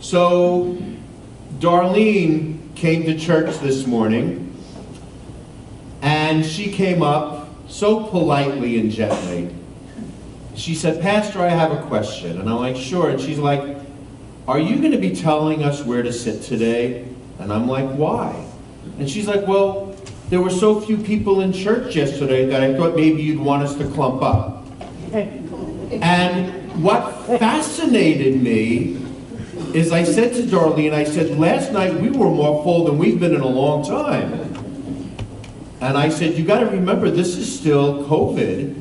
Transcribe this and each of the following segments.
So, Darlene came to church this morning, and she came up so politely and gently. She said, "Pastor, I have a question." And I'm like, "Sure." And she's like, "Are you going to be telling us where to sit today?" And I'm like, "Why?" And she's like, "Well, there were so few people in church yesterday that I thought maybe you'd want us to clump up." And what fascinated me is I said to Darlene, I said, "Last night we were more full than we've been in a long time." And I said, "You got to remember, this is still COVID.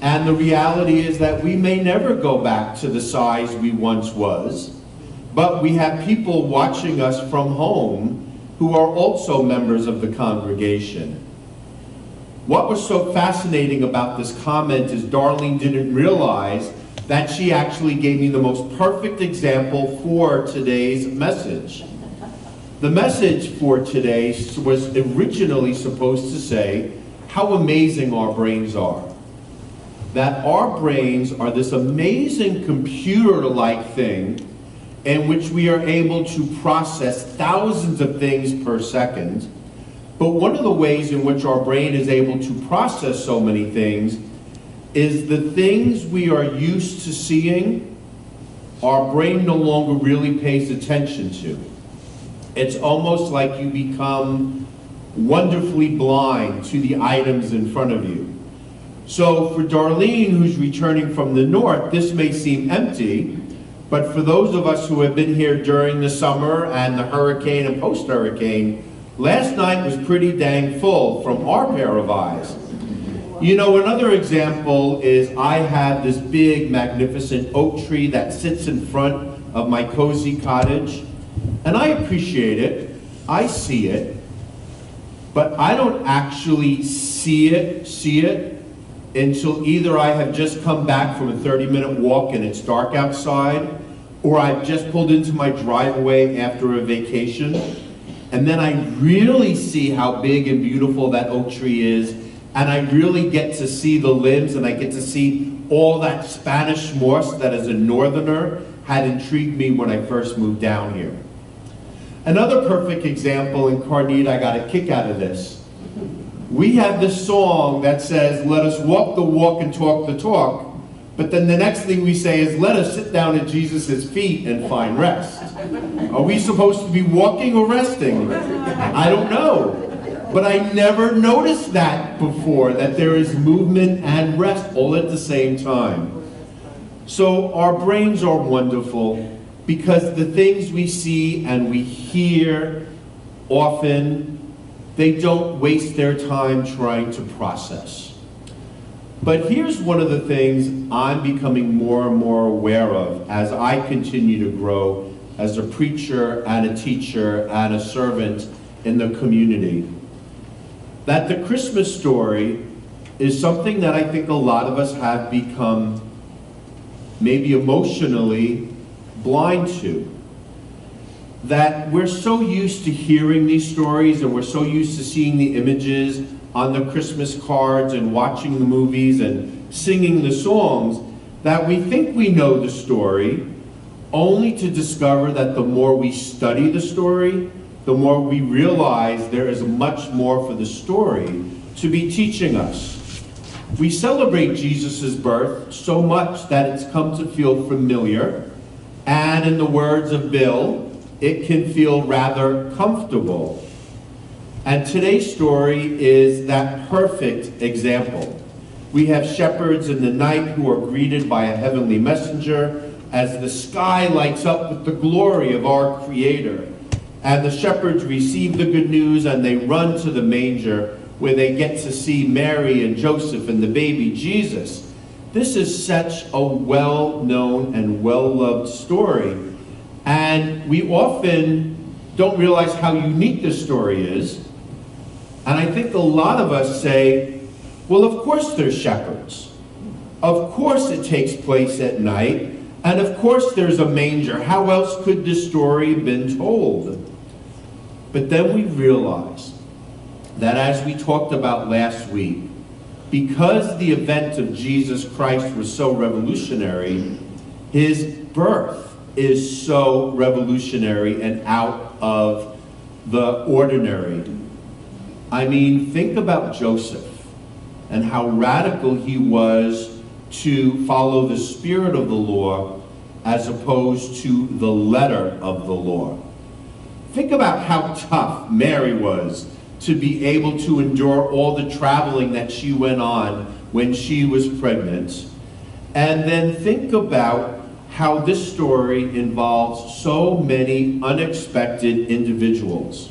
And the reality is that we may never go back to the size we once was. But we have people watching us from home who are also members of the congregation." What was so fascinating about this comment is Darlene didn't realize that she actually gave me the most perfect example for today's message. The message for today was originally supposed to say how amazing our brains are. That our brains are this amazing computer-like thing in which we are able to process thousands of things per second. But one of the ways in which our brain is able to process so many things is the things we are used to seeing, our brain no longer really pays attention to. It's almost like you become wonderfully blind to the items in front of you. So for Darlene, who's returning from the north, this may seem empty, but for those of us who have been here during the summer and the hurricane and post-hurricane, last night was pretty dang full from our pair of eyes. You know, another example is I have this big, magnificent oak tree that sits in front of my cozy cottage, and I appreciate it. I see it, but I don't actually see it until either I have just come back from a 30-minute walk and it's dark outside, or I've just pulled into my driveway after a vacation, and then I really see how big and beautiful that oak tree is, and I really get to see the limbs, and I get to see all that Spanish moss that as a northerner had intrigued me when I first moved down here. Another perfect example, and Carnita, I got a kick out of this. We have this song that says, "Let us walk the walk and talk the talk," but then the next thing we say is, "Let us sit down at Jesus' feet and find rest." Are we supposed to be walking or resting? I don't know. But I never noticed that before, that there is movement and rest all at the same time. So our brains are wonderful because the things we see and we hear often, they don't waste their time trying to process. But here's one of the things I'm becoming more and more aware of as I continue to grow as a preacher and a teacher and a servant in the community. That the Christmas story is something that I think a lot of us have become maybe emotionally blind to. That we're so used to hearing these stories and we're so used to seeing the images on the Christmas cards and watching the movies and singing the songs that we think we know the story, only to discover that the more we study the story, the more we realize there is much more for the story to be teaching us. We celebrate Jesus' birth so much that it's come to feel familiar, and in the words of Bill, it can feel rather comfortable. And today's story is that perfect example. We have shepherds in the night who are greeted by a heavenly messenger as the sky lights up with the glory of our Creator. And the shepherds receive the good news and they run to the manger where they get to see Mary and Joseph and the baby Jesus. This is such a well-known and well-loved story. And we often don't realize how unique this story is. And I think a lot of us say, well, of course there's shepherds. Of course it takes place at night. And of course there's a manger. How else could this story have been told? But then we realize that, as we talked about last week, because the event of Jesus Christ was so revolutionary, his birth is so revolutionary and out of the ordinary. I mean, think about Joseph and how radical he was to follow the spirit of the law as opposed to the letter of the law. Think about how tough Mary was to be able to endure all the traveling that she went on when she was pregnant. And then think about how this story involves so many unexpected individuals.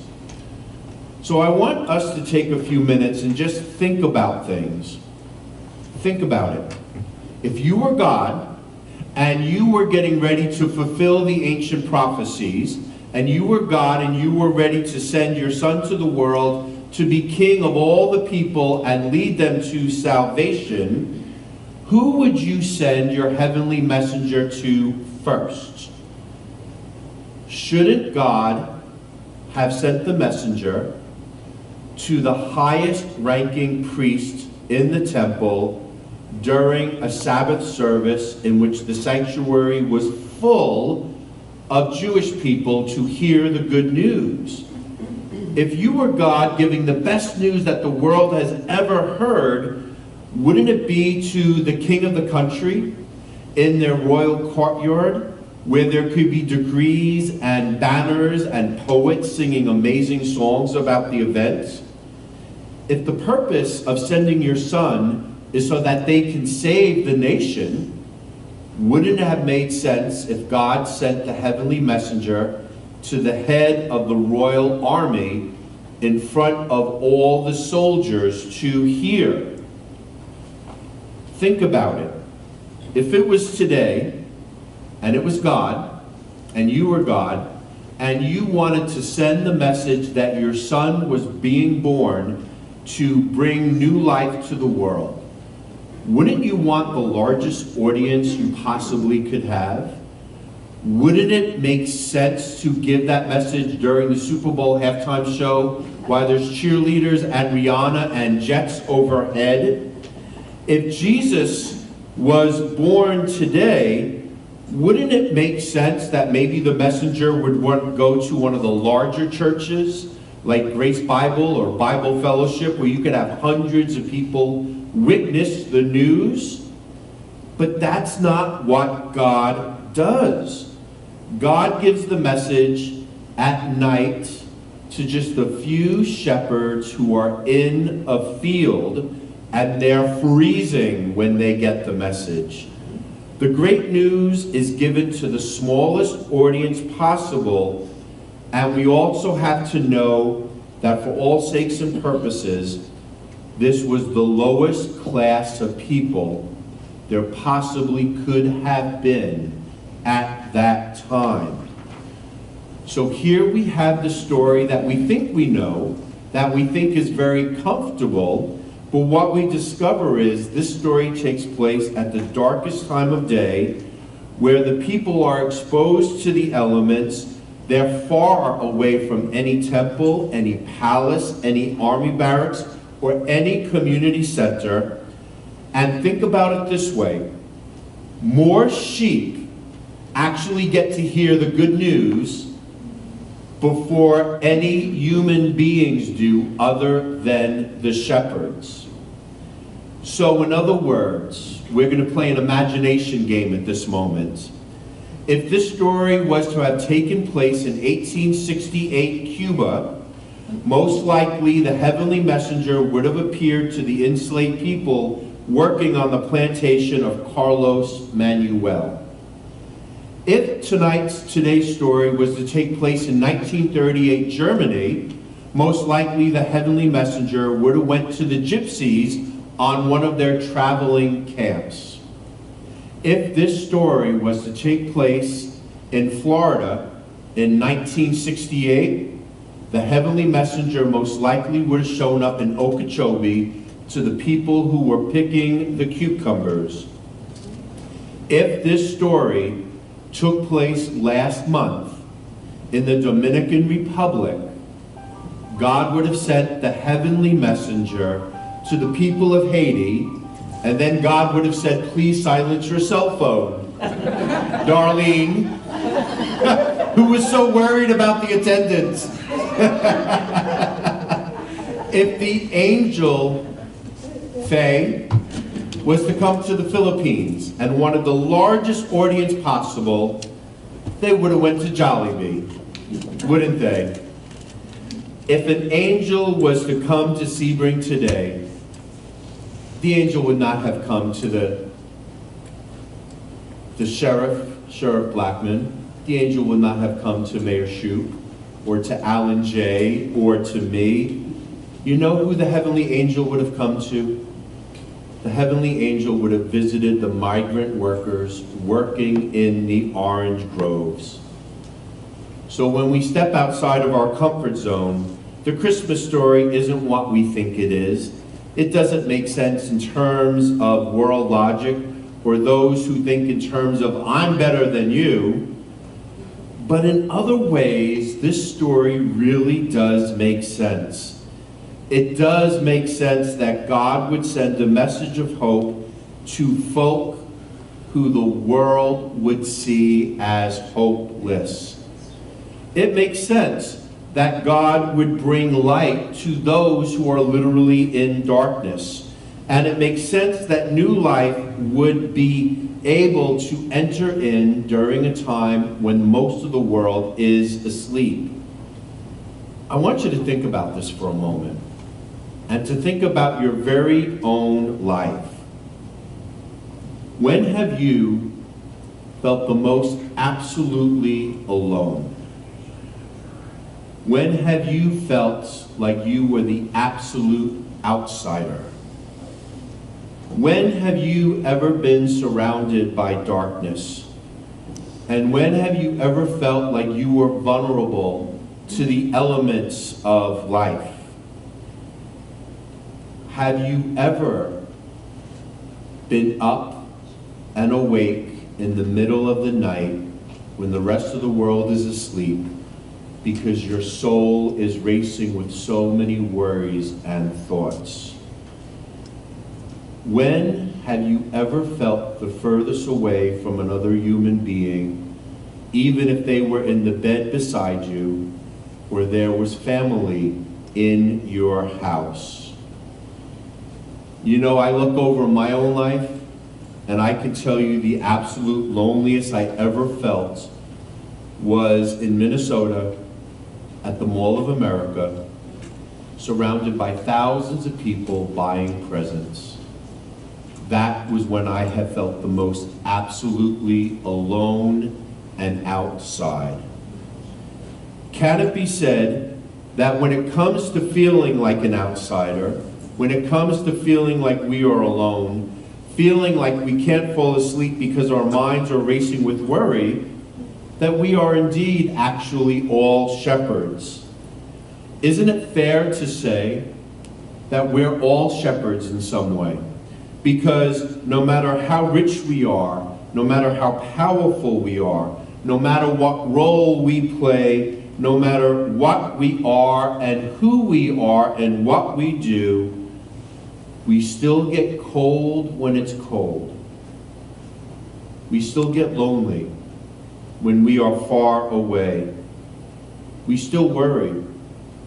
So I want us to take a few minutes and just think about things. Think about it. If you were God and you were getting ready to fulfill the ancient prophecies, and you were God and you were ready to send your son to the world to be king of all the people and lead them to salvation, who would you send your heavenly messenger to first? Shouldn't God have sent the messenger to the highest ranking priest in the temple during a Sabbath service in which the sanctuary was full of Jewish people to hear the good news? If you were God giving the best news that the world has ever heard, wouldn't it be to the king of the country in their royal courtyard, where there could be degrees and banners and poets singing amazing songs about the event? If the purpose of sending your son is so that they can save the nation, wouldn't it have made sense if God sent the heavenly messenger to the head of the royal army in front of all the soldiers to hear? Think about it. If it was today, and it was God, and you were God, and you wanted to send the message that your son was being born to bring new life to the world, wouldn't you want the largest audience you possibly could have? Wouldn't it make sense to give that message during the Super Bowl halftime show while there's cheerleaders and Rihanna and jets overhead? If Jesus was born today, wouldn't it make sense that maybe the messenger would go to one of the larger churches like Grace Bible or Bible Fellowship, where you could have hundreds of people witness the news? But that's not what God does. God gives the message at night to just a few shepherds who are in a field, and they're freezing when they get the message. The great news is given to the smallest audience possible, and we also have to know that for all sakes and purposes, this was the lowest class of people there possibly could have been at that time. So here we have the story that we think we know, that we think is very comfortable, but what we discover is this story takes place at the darkest time of day, where the people are exposed to the elements. They're far away from any temple, any palace, any army barracks, or any community center. And think about it this way: more sheep actually get to hear the good news before any human beings do other than the shepherds. So in other words, we're going to play an imagination game at this moment. If this story was to have taken place in 1868 Cuba, most likely the heavenly messenger would have appeared to the enslaved people working on the plantation of Carlos Manuel. If today's story was to take place in 1938 Germany, most likely the heavenly messenger would have went to the gypsies on one of their traveling camps. If this story was to take place in Florida in 1968, the heavenly messenger most likely would have shown up in Okeechobee to the people who were picking the cucumbers. If this story took place last month in the Dominican Republic, God would have sent the heavenly messenger to the people of Haiti, and then God would have said, "Please silence your cell phone. Darlene, who was so worried about the attendance. If the angel, Faye, was to come to the Philippines and wanted the largest audience possible, they would have went to Jollibee, wouldn't they? If an angel was to come to Sebring today, the angel would not have come to the Sheriff Blackman. The angel would not have come to Mayor Shoup, or to Alan J, or to me. You know who the heavenly angel would have come to? The heavenly angel would have visited the migrant workers working in the orange groves. So when we step outside of our comfort zone, the Christmas story isn't what we think it is. It doesn't make sense in terms of world logic, or those who think in terms of I'm better than you. But in other ways, this story really does make sense. It does make sense that God would send a message of hope to folk who the world would see as hopeless. It makes sense that God would bring light to those who are literally in darkness. And it makes sense that new life would be able to enter in during a time when most of the world is asleep. I want you to think about this for a moment, and to think about your very own life. When have you felt the most absolutely alone? When have you felt like you were the absolute outsider? When have you ever been surrounded by darkness? And when have you ever felt like you were vulnerable to the elements of life? Have you ever been up and awake in the middle of the night when the rest of the world is asleep because your soul is racing with so many worries and thoughts? When have you ever felt the furthest away from another human being, even if they were in the bed beside you, or there was family in your house? You know, I look over my own life, and I can tell you the absolute loneliest I ever felt was in Minnesota at the Mall of America, surrounded by thousands of people buying presents. That was when I have felt the most absolutely alone and outside. Can it be said that when it comes to feeling like an outsider, when it comes to feeling like we are alone, feeling like we can't fall asleep because our minds are racing with worry, that we are indeed actually all shepherds? Isn't it fair to say that we're all shepherds in some way? Because no matter how rich we are, no matter how powerful we are, no matter what role we play, no matter what we are and who we are and what we do, we still get cold when it's cold. We still get lonely when we are far away. We still worry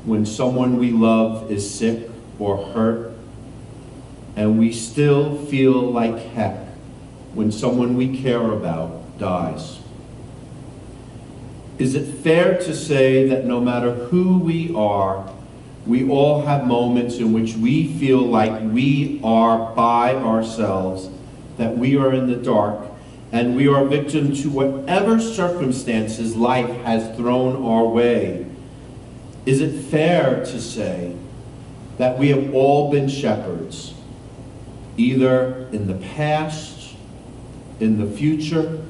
when someone we love is sick or hurt. And we still feel like heck when someone we care about dies. Is it fair to say that no matter who we are, we all have moments in which we feel like we are by ourselves, that we are in the dark, and we are victim to whatever circumstances life has thrown our way? Is it fair to say that we have all been shepherds, either in the past, in the future,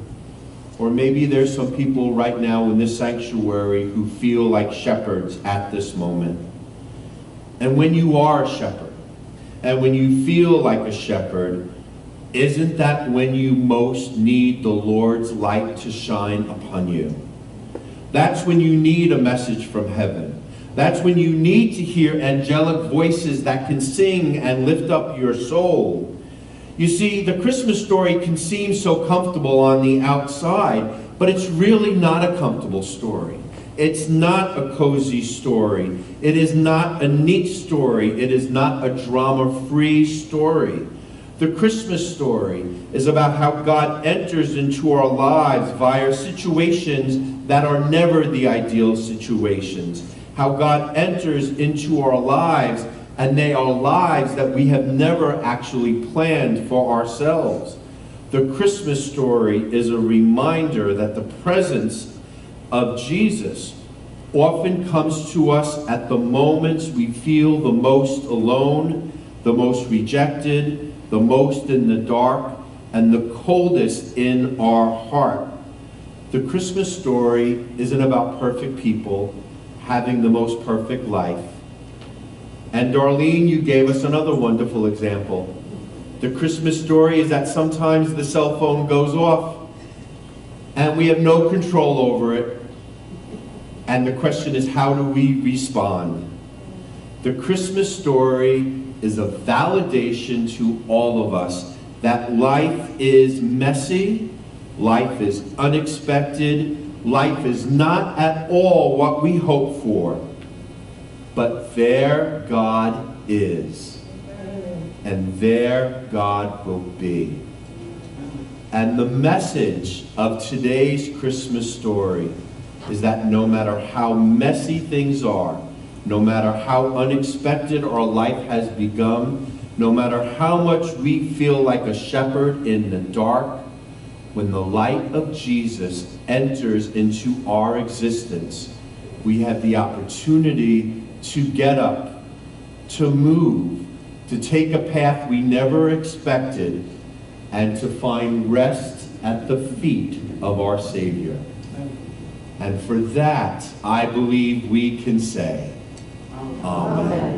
or maybe there's some people right now in this sanctuary who feel like shepherds at this moment? And when you are a shepherd, and when you feel like a shepherd, isn't that when you most need the Lord's light to shine upon you? That's when you need a message from heaven. That's when you need to hear angelic voices that can sing and lift up your soul. You see, the Christmas story can seem so comfortable on the outside, But it's really not a comfortable story. It's not a cozy story. It is not a neat story. It is not a drama-free story. The Christmas story is about how God enters into our lives via situations that are never the ideal situations. How God enters into our lives, and they are lives that we have never actually planned for ourselves. The Christmas story is a reminder that the presence of Jesus often comes to us at the moments we feel the most alone, the most rejected, the most in the dark, and the coldest in our heart. The Christmas story isn't about perfect people having the most perfect life. And Darlene, you gave us another wonderful example. The Christmas story is that sometimes the cell phone goes off and we have no control over it. And the question is, how do we respond? The Christmas story is a validation to all of us that life is messy, life is unexpected, life is not at all what we hope for. But there God is, and there God will be. And the message of today's Christmas story is that no matter how messy things are, no matter how unexpected our life has become, no matter how much we feel like a shepherd in the dark, when the light of Jesus enters into our existence, we have the opportunity to get up, to move, to take a path we never expected, and to find rest at the feet of our Savior. And for that, I believe we can say, Amen.